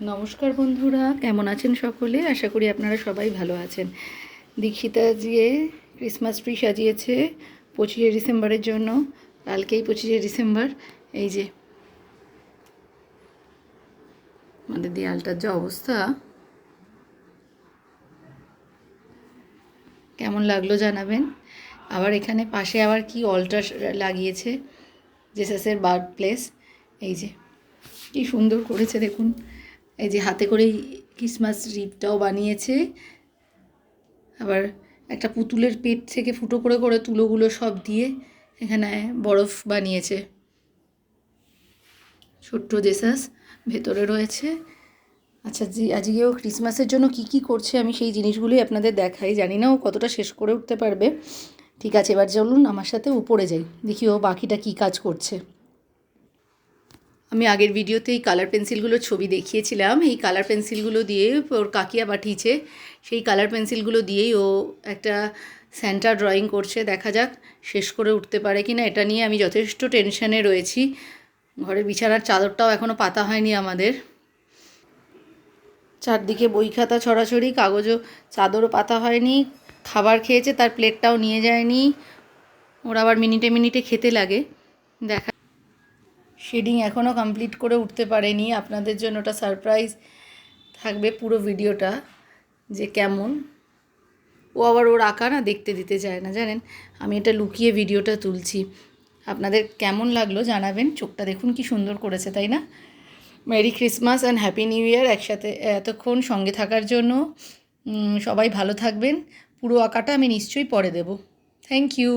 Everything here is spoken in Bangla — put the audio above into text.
নমস্কার বন্ধুরা, কেমন আছেন সকলে? আশা করি আপনারা সবাই ভালো আছেন। দীক্ষিতা জিয়ে ক্রিসমাস ট্রি সাজিয়েছে 25শে ডিসেম্বরের জন্য। কালকেই 25শে ডিসেম্বর। এই যে আমাদের দেয়ালটার যা অবস্থা, কেমন লাগলো জানাবেন। আবার এখানে পাশে আবার কি অলটার লাগিয়েছে, জেসাসের বার্থ প্লেস। এই যে কি সুন্দর করেছে দেখুন। এই যে হাতে করেই ক্রিসমাস রিপটাও বানিয়েছে। আবার একটা পুতুলের পেট থেকে ফুটো করে করে তুলোগুলো সব দিয়ে এখানে বরফ বানিয়েছে। ছোট্ট জেসাস ভেতরে রয়েছে। আচ্ছা জি, আজকেও ক্রিসমাসের জন্য কি কি করছে আমি সেই জিনিসগুলোই আপনাদের দেখাই। জানি না ও কতটা শেষ করে উঠতে পারবে। ঠিক আছে, এবার চলুন আমার সাথে উপরে যাই, দেখি ও বাকিটা কী কাজ করছে। আমি আগের ভিডিওতে এই কালার পেন্সিলগুলোর ছবি দেখিয়েছিলাম। এই কালার পেন্সিলগুলো দিয়ে ওর কাকিয়া পাঠিয়েছে। সেই কালার পেন্সিলগুলো দিয়েই ও একটা স্যান্টা ড্রয়িং করছে। দেখা যাক শেষ করে উঠতে পারে কি না, এটা নিয়ে আমি যথেষ্ট টেনশানে রয়েছি। ঘরের বিছানার চাদরটাও এখনও পাতা হয়নি আমাদের। চারদিকে বই খাতা ছড়াছড়ি, কাগজও চাদরও পাতা হয়নি। খাবার খেয়েছে, তার প্লেটটাও নিয়ে যায়নি। ওর আবার মিনিটে মিনিটে খেতে লাগে। দেখা শেডিং এখনও কমপ্লিট করে উঠতে পারেনি। আপনাদের জন্য ওটা সারপ্রাইজ থাকবে পুরো ভিডিওটা, যে কেমন। ও আবার ওর আঁকা না দেখতে দিতে চায় না, জানেন। আমি এটা লুকিয়ে ভিডিওটা তুলছি। আপনাদের কেমন লাগলো জানাবেন। চোখটা দেখুন কি সুন্দর করেছে, তাই না? Merry Christmas and happy new year একসাথে এতক্ষণ সঙ্গে থাকার জন্য। সবাই ভালো থাকবেন। পুরো আঁকাটা আমি নিশ্চয়ই পরে দেব। Thank you.